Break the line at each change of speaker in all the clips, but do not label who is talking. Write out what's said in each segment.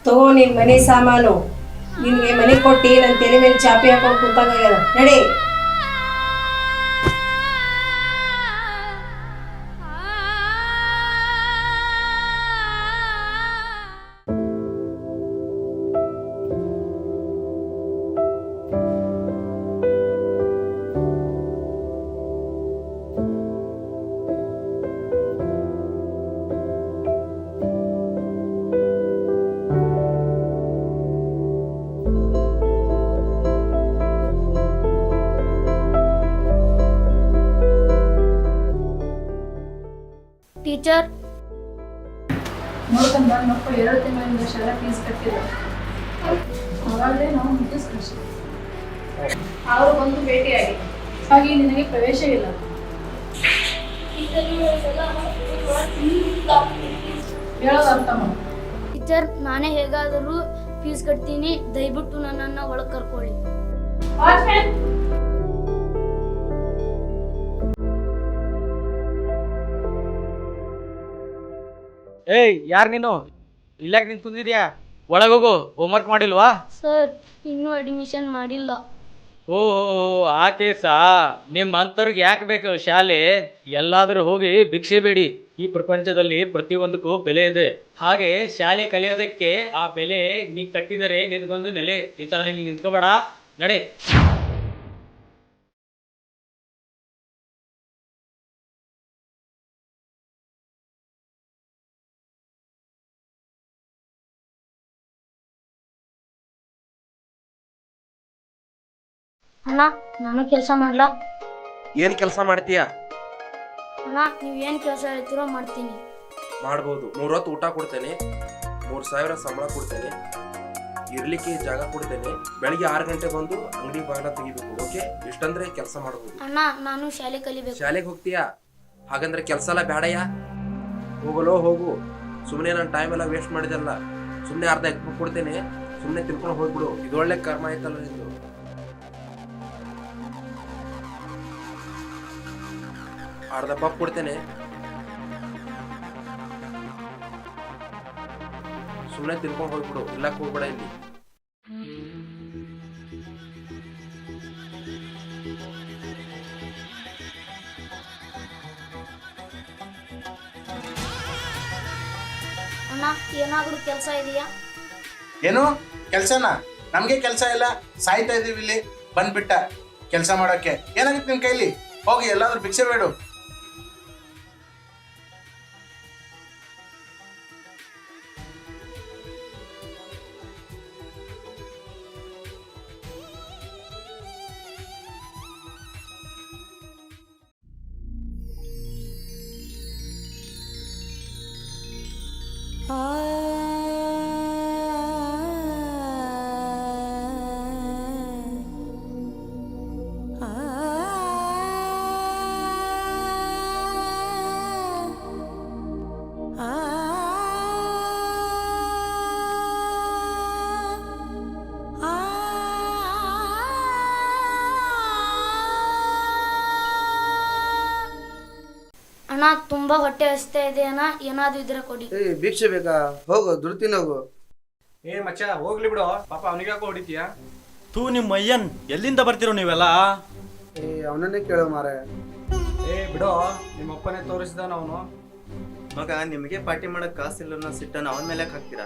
ತಗೋ ನಿನ್ ಮನೆ ಸಾಮಾನು. ನಿನ್ಗೆ ಮನೆ ಕೊಟ್ಟು ನನ್ನ ತಲೆ ಮೇಲೆ ಚಾಪಿ ಹಾಕೊಂಡು ಕುಂತಾಗ್ಯದ. ನಡಿ.
ಟೀಚರ್,
ನೋಡ್ಕೊಂಡ್ ಮಕ್ಕಳು 2 ತಿಂಗಳಿಂದ ಶಾಲಾ ಫೀಸ್ ಕಟ್ಟಿಲ್ಲ. ಅವಾಗಲೇ ನಾವು ನೋಟಿಸ್ ಕಳಿಸಿ ಅವರು ಬಂದು ಭೇಟಿಯಾಗಿ ಹಾಗೆ ನಿನಗೆ ಪ್ರವೇಶ ಇಲ್ಲ. ಹೇಳೋದು ಅರ್ಥ ಮಾಡು.
ಟೀಚರ್, ನಾನೇ ಹೇಗಾದರೂ ಫೀಸ್ ಕಟ್ತೀನಿ, ದಯವಿಟ್ಟು ನನ್ನನ್ನು ಒಳಗೆ ಕರ್ಕೊಳ್ಳಿ.
ಏಯ್, ಯಾರು ನೀನು? ಇಲ್ಲಾಕೆ ನಿಂತು ಕುಂದಿದ್ಯಾ? ಒಳಗೋಗು. ಹೋಮ್ವರ್ಕ್ ಮಾಡಿಲ್ವಾ?
ಸರ್, ಇನ್ನೂ ಅಡ್ಮಿಷನ್ ಮಾಡಿಲ್ಲ.
ಓ, ಆ ಕೇಸಾ? ನಿಮ್ಮ ಅಂತವ್ರಿಗೆ ಯಾಕೆ ಬೇಕು ಶಾಲೆ? ಎಲ್ಲಾದರೂ ಹೋಗಿ ಭಿಕ್ಷೆ ಬೇಡಿ. ಈ ಪ್ರಪಂಚದಲ್ಲಿ ಪ್ರತಿಯೊಂದಕ್ಕೂ ಬೆಲೆ ಇದೆ. ಹಾಗೆ ಶಾಲೆ ಕಲಿಯೋದಕ್ಕೆ ಆ ಬೆಲೆ ನೀ ಕಟ್ಟಿದರೆ ನಿನಗೊಂದು ನೆಲೆ. ಈ ಥರ ನೀನು ನಿಂತ್ಕೋಬೇಡ. ನಡೆ.
ಅಣ್ಣ, ನಾನು ಕೆಲಸ ಮಾಡ್ಲಾ?
ಏನು ಕೆಲಸ ಮಾಡ್ತೀಯ?
ಅಣ್ಣ, ನೀವೇನು ಕೆಲಸ ಹೇಳ್ತೀರೋ ಮಾಡ್ತೀನಿ.
ಮಾಡ್ಬೋದು. 3 ಹೊತ್ತು ಊಟ ಕೊಡ್ತೇನೆ, 3000 ಸಂಬಳ ಕೊಡ್ತೇನೆ, ಇರ್ಲಿಕ್ಕೆ ಜಾಗ ಕೊಡ್ತೇನೆ. ಬೆಳಿಗ್ಗೆ 6 ಗಂಟೆ ಬಂದು ಅಂಗಡಿ ಬಾಗಿಲ ತೆಗಿಬೇಕು. ಓಕೆ? ಇಷ್ಟಂದ್ರೆ ಕೆಲಸ ಮಾಡ್ಬೋದು.
ಅಣ್ಣ, ನಾನು ಶಾಲೆ ಕಲಿಬೇಕು.
ಶಾಲೆಗೆ ಹೋಗ್ತೀಯಾ? ಹಾಗಂದ್ರೆ ಕೆಲಸ ಎಲ್ಲ ಬೇಡಯ್ಯ. ಹೋಗಲೋ ಹೋಗು. ಸುಮ್ಮನೆ ನನ್ನ ಟೈಮ್ ಎಲ್ಲ ವೇಸ್ಟ್ ಮಾಡಿದಲ್ಲ. ಸುಮ್ಮನೆ ಅರ್ಧ ಎಕ್ಕು ಕೊಡ್ತೇನೆ, ಸುಮ್ಮನೆ ತಿನ್ಕೊಂಡು ಹೋಗ್ಬಿಡು. ಇದೊಳ್ಳೆ ಕರ್ಮ ಆಯ್ತಲ್ಲ ನಿಂದು. ಅರ್ಧ ಪಪ್ ಕೊಡ್ತೇನೆ, ಸುಮ್ಮನೆ ತಿನ್ಕೊಂಡು ಹೋಗ್ಬಿಡು. ಇಲ್ಲ ಹೋಗ್ಬೇಡ ಇಲ್ಲಿ.
ಅಣ್ಣ, ಏನಾದರೂ ಕೆಲಸ ಇದೆಯಾ?
ಏನು ಕೆಲ್ಸನಾ? ನಮ್ಗೆ ಕೆಲಸ ಇಲ್ಲ, ಸಾಯ್ತಾ ಇದೀವಿ ಇಲ್ಲಿ. ಬಂದ್ಬಿಟ್ಟ ಕೆಲಸ ಮಾಡೋಕೆ. ಏನಾಗುತ್ತೆ ನಿನ್ ಕೈಲಿ? ಹೋಗಿ ಎಲ್ಲಾದ್ರೂ ಭಿಕ್ಷೆ ಬೇಡು.
ಅಣ್ಣ, ತುಂಬಾ ಹೊಟ್ಟೆ ಹಸ್ತಾ ಇದೆ ಅಣ್ಣ, ಏನಾದ್ರು ಇದ್ರೆ ಕೊಡಿ.
ಭಿಕ್ಷೆ ಬೇಕಾ? ಹೋಗು, ದುಡ್ತೀನಿ ಹೋಗು.
ಏ ಮಚ್ಚ, ಹೋಗ್ಲಿ ಬಿಡು. ಪಾಪ ಅವನಿಗೆ ಯಾಕೋ ಹೊಡಿತೀಯ?
ತೂ ನಿಮ್ಮ ಅಯ್ಯನ್, ಎಲ್ಲಿಂದ ಬರ್ತಿರೋ ನೀವೆಲ್ಲ?
ಅವನನ್ನೇ ಕೇಳೋ ಮಾರ.
ಏ ಬಿಡು, ನಿಮ್ಮ ಅಪ್ಪನೇ ತೋರಿಸಿದಾನ ಅವನು.
ಮಗ, ನಿಮಗೆ ಪಾರ್ಟಿ ಮಾಡಕ್ ಕಾಸಿಲ್ಲ ಅನ್ನೋ ಸಿಟ್ಟನ್ನ ಅವನ ಮೇಲೆ ಹಾಕ್ತೀರಾ?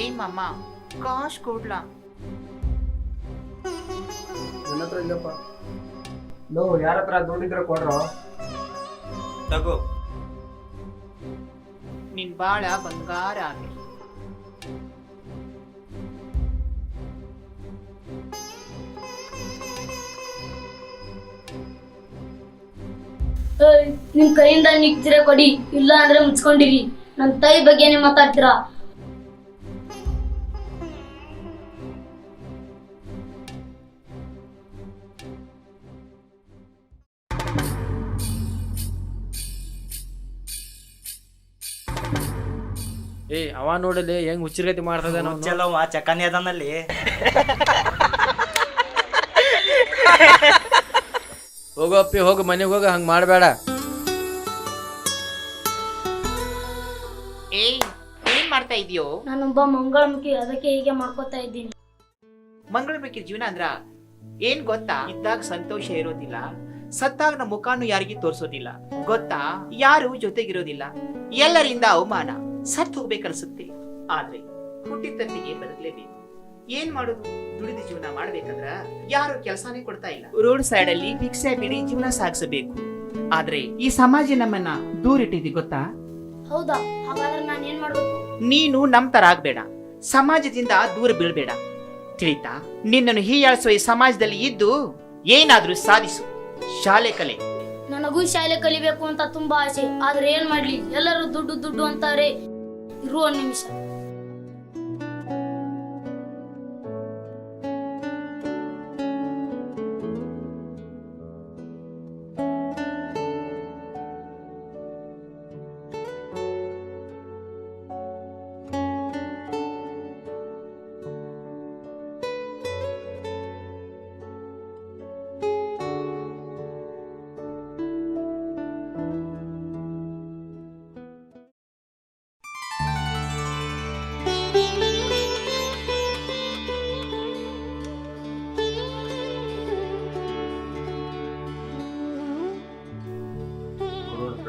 ಏ ಮಾಮ, ಕಾಶ್ ಕೊಡ್ಲಾ?
ನನ್ನ ಹತ್ರ ಇಲ್ಲಪ್ಪ.
ಲೋ, ಯಾರ ಹತ್ರ ದುಡ್ಡಿದ್ರೆ ಕೊಡ್ರೋ.
ತಗೋ.
ನಿನ್ ಬಾಳ ಬಂಗಾರ ಆಗಲಿ.
ನಿಮ್ ಕೈಯಿಂದ ನಿಗ್ತಿರ ಕೊಡಿ, ಇಲ್ಲ ಅಂದ್ರೆ ಮುಚ್ಕೊಂಡಿರಿ. ನನ್ ತಾಯಿ ಬಗ್ಗೆನೇ ಮಾತಾಡ್ತೀರಾ?
ಏ, ಅವ ನೋಡಲಿ ಹೆಂಗ್ ಹುಚ್ಚರ್ಗತಿ ಮಾಡ್ತದೆ.
ಚಲೋ ಚಕನಿ ಅದನಲ್ಲಿ.
ಹೋಗಪ್ಪಿ, ಹೋಗು ಮನೆಗೆ ಹೋಗ. ಹಂಗೆ ಮಾಡಬೇಡ.
ಏಯ್ ಏನ್ ಮಾಡ್ತಾ ಇದೀಯೋ?
ನಾನೊಬ್ಬ ಮಂಗಳಮುಖಿ, ಅದಕ್ಕೆ ಹೀಗೆ ಮಾಡ್ಕೋತಾ ಇದ್ದೀನಿ.
ಮಂಗಳಮುಖಿ ಜೀವನ ಅಂದ್ರ ಏನ್ ಗೊತ್ತಾ? ಇದ್ದಾಗ ಸಂತೋಷ ಇರೋದಿಲ್ಲ, ಸತ್ತಾಗ ನಮ್ಮ ಮುಖಾನು ಯಾರಿಗೂ ತೋರ್ಸೋದಿಲ್ಲ ಗೊತ್ತಾ? ಯಾರು ಜೊತೆಗಿರೋದಿಲ್ಲ, ಎಲ್ಲರಿಂದ ಅವಮಾನ, ಸತ್ ಹೋಗ್ಬೇಕನ್ಸುತ್ತೆ. ಆದ್ರೆ ಹುಟ್ಟಿತಂದಿಗೆ ಬದುಕಲೇಬೇಕು. ಏನ್ ಮಾಡೋದು? ದುಡಿದ ಜೀವನ ಮಾಡ್ಬೇಕಂದ್ರ ಯಾರು ಕೆಲಸನೇ ಕೊಡ್ತಾ ಇಲ್ಲ. ರೋಡ್ ಸೈಡ್ ಅಲ್ಲಿ ಭಿಕ್ಷೆ ಬಿಡಿ ಜೀವನ ಸಾಗಿಸಬೇಕು. ಆದ್ರೆ ಈ ಸಮಾಜ ನಮ್ಮನ್ನ ದೂರಿಟ್ಟಿದೆ ಗೊತ್ತಾ?
ಹೌದಾ? ಹಾಗಾದ್ರೆ ನಾನು ಏನ್ ಮಾಡ್ಬೇಕು?
ನೀನು ನಮ್ ತರ ಆಗ್ಬೇಡ, ಸಮಾಜದಿಂದ ದೂರ ಬೀಳ್ಬೇಡ, ತಿಳಿತಾ? ನಿನ್ನನ್ನು ಹೀಯಾಳಿಸುವ ಈ ಸಮಾಜದಲ್ಲಿ ಇದ್ದು ಏನಾದ್ರೂ ಸಾಧಿಸು. ಶಾಲೆ ಕಲೆ.
ನನಗೂ ಶಾಲೆ ಕಲಿಬೇಕು ಅಂತ ತುಂಬಾ ಆಸೆ, ಆದ್ರೆ ಏನ್ ಮಾಡ್ಲಿ? ಎಲ್ಲರೂ ದುಡ್ಡು ದುಡ್ಡು ಅಂತಾರೆ. ಇರುವ ಒಂದ್ ನಿಮಿಷ.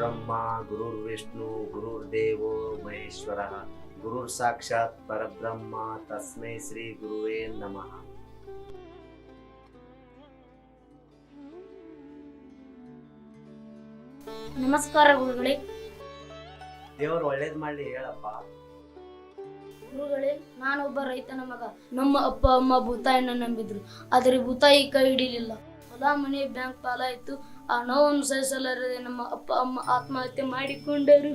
ಬ್ರಹ್ಮ ಗುರುರ್ವಿಷ್ಣು ಗುರುರ್ದೇವೋ ಮಹೇಶ್ವರ ಗುರುರ್ ಸಾಕ್ಷಾತ್ ಪರಬ್ರಹ್ಮ ತಸ್ಮೈ ಶ್ರೀ ಗುರುವೇ ನಮಃ.
ನಮಸ್ಕಾರ ಗುರುಗಳೇ.
ದೇವರು ಒಳ್ಳೇದ್ ಮಾಡ್ಲಿ ಹೇಳಪ್ಪ.
ಗುರುಗಳೇ, ನಾನೊಬ್ಬ ರೈತನ ಮಗ. ನಮ್ಮ ಅಪ್ಪ ಅಮ್ಮ ಭೂತಾಯಿನ ನಂಬಿದ್ರು, ಆದರೆ ಭೂತಾಯಿ ಕೈ ಹಿಡಿಲಿಲ್ಲ. ಹೊಲ ಮನೆ ಬ್ಯಾಂಕ್ ಪಾಲಾಯಿತು. ಆ ನೋವನ್ನು ಸಹಿಸಲಾರದೆ ನಮ್ಮ ಅಪ್ಪ ಅಮ್ಮ ಆತ್ಮಹತ್ಯೆ ಮಾಡಿಕೊಂಡರು.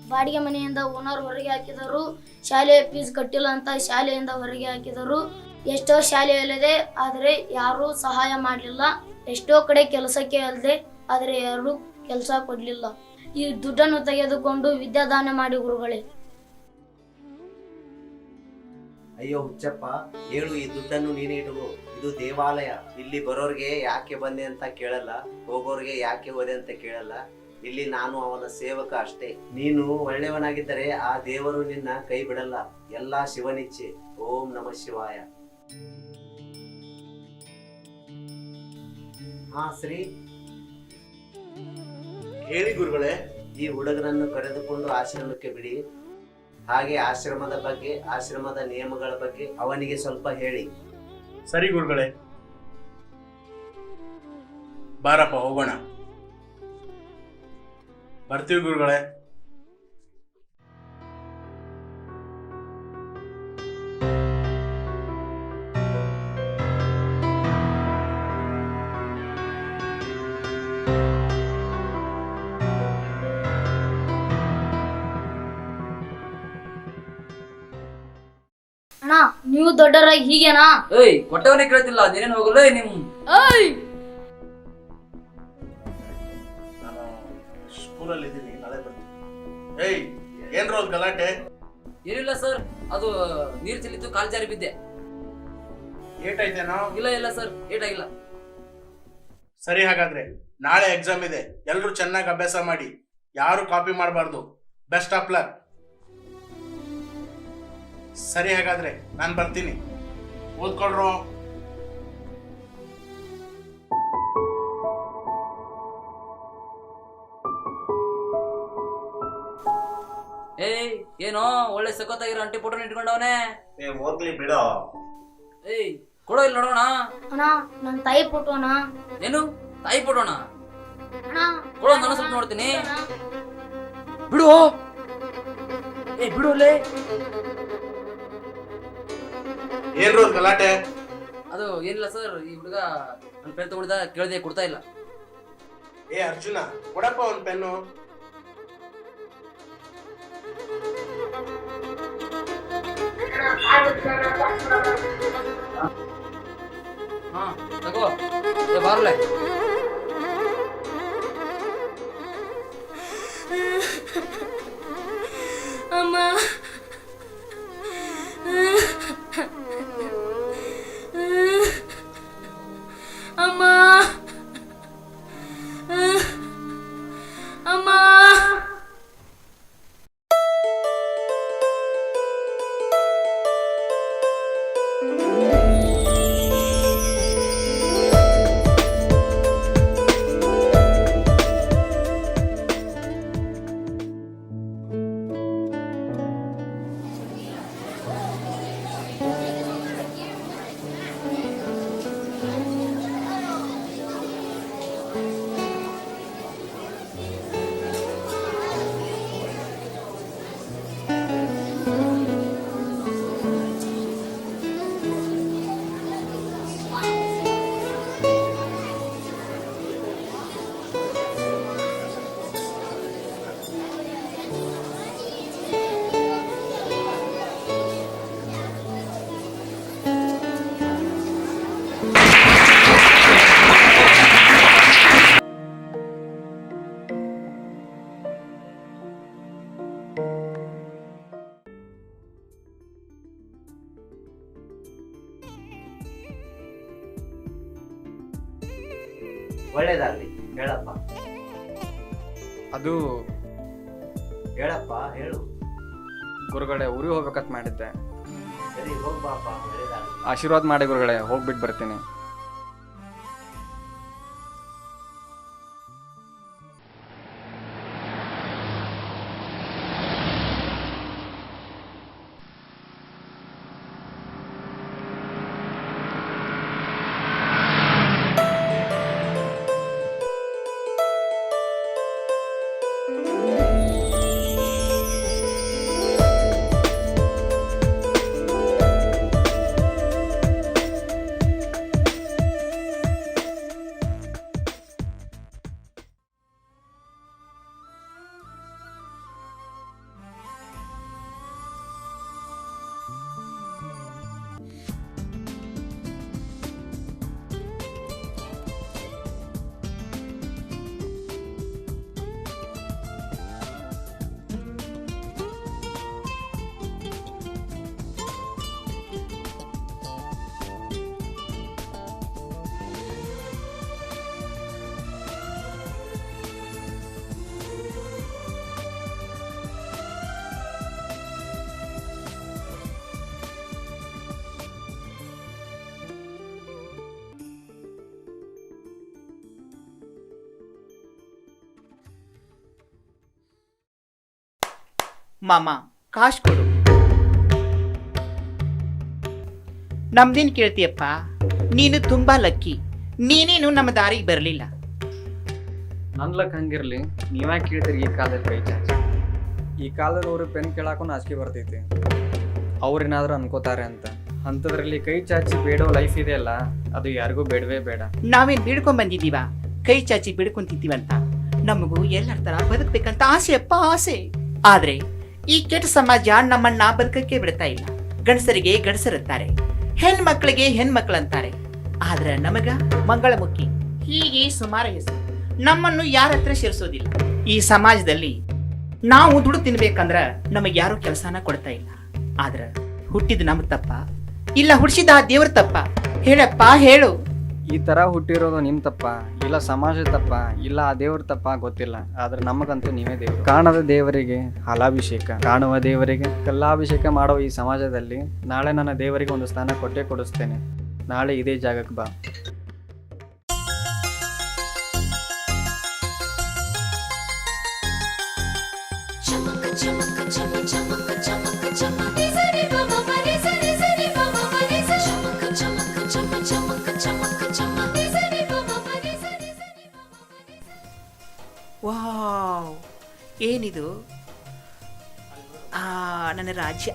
ಬಾಡಿಗೆ ಮನೆಯಿಂದ ಓನರ್ ಹೊರಗೆ ಹಾಕಿದರು. ಶಾಲೆಯ ಫೀಸ್ ಕಟ್ಟಿಲ್ಲ ಅಂತ ಶಾಲೆಯಿಂದ ಹೊರಗೆ ಹಾಕಿದರು. ಎಷ್ಟೋ ಶಾಲೆಯಲ್ಲಿದೆ, ಆದರೆ ಯಾರೂ ಸಹಾಯ ಮಾಡಲಿಲ್ಲ. ಎಷ್ಟೋ ಕಡೆ ಕೆಲಸಕ್ಕೆ ಅಲ್ಲದೆ, ಆದರೆ ಯಾರೂ ಕೆಲಸ ಕೊಡಲಿಲ್ಲ. ಈ ದುಡ್ಡನ್ನು ತೆಗೆದುಕೊಂಡು ವಿದ್ಯಾದಾನ ಮಾಡಿ ಗುರುಗಳೇ.
ಅಯ್ಯೋ ಹುಚ್ಚಪ್ಪ, ಹೇಳು, ಈ ದುಡ್ಡನ್ನು ನೀನೇ ಇಡುವು. ಇದು ದೇವಾಲಯ. ಇಲ್ಲಿ ಬರೋರ್ಗೆ ಯಾಕೆ ಬಂದೆ ಅಂತ ಕೇಳಲ್ಲ, ಹೋಗೋರ್ಗೆ ಯಾಕೆ ಹೋದೆ ಅಂತ ಕೇಳಲ್ಲ. ಇಲ್ಲಿ ನಾನು ಅವನ ಸೇವಕ ಅಷ್ಟೇ. ನೀನು ಒಳ್ಳೆಯವನಾಗಿದ್ದರೆ ಆ ದೇವರು ನಿನ್ನ ಕೈ ಬಿಡಲ್ಲ. ಎಲ್ಲಾ ಶಿವನಿಚ್ಛೆ. ಓಂ ನಮಃ ಶಿವಾಯ. ಹಾ ಶ್ರೀ,
ಹೇಳಿ ಗುರುಗಳೇ.
ಈ ಹುಡುಗನನ್ನು ಕರೆದುಕೊಂಡು ಆಶ್ರಮಕ್ಕೆ ಬಿಡಿ. ಹಾಗೆ ಆಶ್ರಮದ ಬಗ್ಗೆ, ಆಶ್ರಮದ ನಿಯಮಗಳ ಬಗ್ಗೆ ಅವನಿಗೆ ಸ್ವಲ್ಪ ಹೇಳಿ.
ಸರಿ ಗುರುಗಳೇ, ಬಾರಪ್ಪ ಹೋಗೋಣ. ಬರ್ತೀವಿ ಗುರುಗಳೇ.
ಅಣ್ಣ, ನೀವು ದೊಡ್ಡರಾಗಿ ಹೀಗೇನಾ?
ಏಯ್, ಕೊಟ್ಟವನೇ ಕೇಳ್ತಿಲ್ಲ, ನೀನೇನು ಹೋಗಲ್ಲ ನಿಮ್.
ಏಯ್,
ನಾನು ಸ್ಕೂಲಲ್ಲಿ ಇದ್ದೀನಿ, ನಾಳೆ ಬರ್ತೀನಿ. ಏಯ್, ಏನ್ರೋ ಗಲಾಟೆ?
ಏನಿಲ್ಲ ಸರ್, ಅದು ನೀರ್ ಚೆಲ್ಲಿತ್ತು, ಕಾಲ್ ಜಾರಿ ಬಿದ್ದೆ.
ಏಟಾಯ್ತೇನೋ?
ಇಲ್ಲ ಸರ್, ಏಟಾಗಿಲ್ಲ.
ಸರಿ, ಹಾಗಾದ್ರೆ ನಾಳೆ ಎಕ್ಸಾಮ್ ಇದೆ. ಎಲ್ರು ಚೆನ್ನಾಗಿ ಅಭ್ಯಾಸ ಮಾಡಿ, ಯಾರು ಕಾಪಿ ಮಾಡಬಾರ್ದು. Best of luck. ಸರಿ, ಹಾಗಾದ್ರೆ ನಾನು ಬರ್ತೀನಿ. ಓದ್ಕೊಳ್ರೋ.
ಏಯ್, ಏನೋ ಒಳ್ಳೆ ಸಖತ್ತಾಗಿರೋ ಅಂಟಿ ಫೋಟೋನ ಇಟ್ಕೊಂಡವನೇ.
ಹೋಗ್ಲಿ ಬಿಡೋ.
ಏಯ್, ಕೊಡೋ ಇಲ್ಲಿ ನೋಡೋಣ.
ಅಣ್ಣ, ನನ್ನ ತಾಯಿ ಫೋಟೋನ.
ಏನು ತಾಯಿ ಫೋಟೋನ?
ಅಣ್ಣ,
ಕೊಡೋ, ನಾನು ಸ್ವಲ್ಪ ನೋಡ್ತೀನಿ. ಬಿಡು. ಏ ಬಿಡುವಲ್ಲೇ.
ಏನ್ರೋ ಗಲಾಟೆ?
ಅದು ಏನಿಲ್ಲ ಸರ್, ಈ ಹುಡುಗ ನನ್ನ ಪೆನ್ ತಗೊಂಡಿದ್ದ, ಕೇಳಿದೆ, ಕೊಡ್ತಾ ಇಲ್ಲ.
ಏ ಅರ್ಜುನ, ಕೊಡಪ್ಪ ಒಂದು ಪೆನ್ನು.
ಹಾ ತಗೋ, ಬಾರ್ಲೆ.
ಅಮ್ಮ.
ಒಳ್ಳೇದಾಗ್ಲಿ, ಹೇಳಪ್ಪ
ಅದು
ಹೇಳಪ್ಪ ಹೇಳು.
ಗುರುಗಳೇ ಊರಿಗೆ ಹೋಗ್ಬೇಕಂತ ಮಾಡಿದ್ದೆ.
ಸರಿ ಹೋಗ್ಬಾಪ, ಒಳ್ಳೇದಾಗ್ಲಿ.
ಆಶೀರ್ವಾದ ಮಾಡಿ ಗುರುಗಳೇ, ಹೋಗ್ಬಿಟ್ಟು ಬರ್ತೀನಿ.
ಮಾಮ ಕಾಶ್ ಕೊಡು. ನಮ್ದೇನ್ ಕೇಳ್ತೀಯಪ್ಪ, ನೀನು ತುಂಬಾ ಲಕ್ಕಿ. ನೀನೇನು ನಮ್ಮ ದಾರಿಗೆ ಬರಲಿಲ್ಲ.
ನನ್ನ ಲಕ್ ಹಂಗಿರ್ಲಿ, ನೀವ್ಯಾ ಕೇಳ್ತೀರಿ ಈ ಕಾಲದಲ್ಲಿ ಕೈ ಚಾಚಿ? ಈ ಕಾಲದಲ್ಲಿ ಅವ್ರಿಗೆ ಪೆನ್ ಕೇಳಾಕು ನಾಚಿಕೆ ಬರ್ತೈತಿ. ಅವ್ರೇನಾದ್ರೂ ಅನ್ಕೋತಾರೆ ಅಂತ. ಅಂಥದ್ರಲ್ಲಿ ಕೈ ಚಾಚಿ ಬೇಡೋ ಲೈಫ್ ಇದೆಯಲ್ಲ, ಅದು ಯಾರಿಗೂ ಬೇಡವೇ ಬೇಡ.
ನಾವೇನ್ ಬಿಡ್ಕೊಂಡ್ ಬಂದಿದ್ದೀವ ಕೈ ಚಾಚಿ ಬಿಡ್ಕೊಂತಿದ್ದೀವಂತ? ನಮಗೂ ಎಲ್ಲರ ತರ ಬದುಕ್ಬೇಕಂತ ಆಸೆ ಅಪ್ಪ, ಆಸೆ. ಆದ್ರೆ ಈ ಕೆಟ್ಟ ಸಮಾಜ ನಮ್ಮನ್ನ ಬದುಕಕ್ಕೆ ಬಿಡ್ತಾ ಇಲ್ಲ. ಗಂಡಸರಿಗೆ ಗಂಡಸರಂತಾರೆ, ಹೆಣ್ಮಕ್ಳಿಗೆ ಹೆಣ್ಮಕ್ಳಂತಾರೆ. ಆದ್ರೆ ನಮಗ ಮಂಗಳಮುಖಿ ಹೀಗೆ ಸುಮಾರು ಹೆಸರು. ನಮ್ಮನ್ನು ಯಾರ ಹತ್ರ ಸೇರಿಸೋದಿಲ್ಲ. ಈ ಸಮಾಜದಲ್ಲಿ ನಾವು ದುಡ್ಡು ತಿನ್ಬೇಕಂದ್ರ ನಮಗೆ ಯಾರು ಕೆಲಸನ ಕೊಡ್ತಾ ಇಲ್ಲ. ಆದ್ರ ಹುಟ್ಟಿದ ನಮ್ಮ ತಪ್ಪ ಇಲ್ಲ ಹುಡ್ಸಿದ ಆ ದೇವ್ರ ತಪ್ಪ? ಹೇಳಪ್ಪ ಹೇಳು.
ಈ ತರ ಹುಟ್ಟಿರೋದು ನಿಮ್ ತಪ್ಪ, ಇಲ್ಲ ಸಮಾಜದ ತಪ್ಪ, ಇಲ್ಲ ಆ ದೇವ್ರ ತಪ್ಪ ಗೊತ್ತಿಲ್ಲ. ಆದ್ರೆ ನಮಗಂತೂ ನೀವೇ ದೇವ್ರು. ಕಾಣದ ದೇವರಿಗೆ ಹಾಲಾಭಿಷೇಕ, ಕಾಣುವ ದೇವರಿಗೆ ಕಲ್ಲಾಭಿಷೇಕ ಮಾಡೋ ಈ ಸಮಾಜದಲ್ಲಿ ನಾಳೆ ನನ್ನ ದೇವರಿಗೆ ಒಂದು ಸ್ಥಾನ ಕೊಟ್ಟೇ ಕೊಡಿಸ್ತೇನೆ. ನಾಳೆ ಇದೇ ಜಾಗಕ್ಕೆ ಬಾ.
ವಾವ್, ಏನಿದು? ನನ್ನ ರಾಜ್ಯ.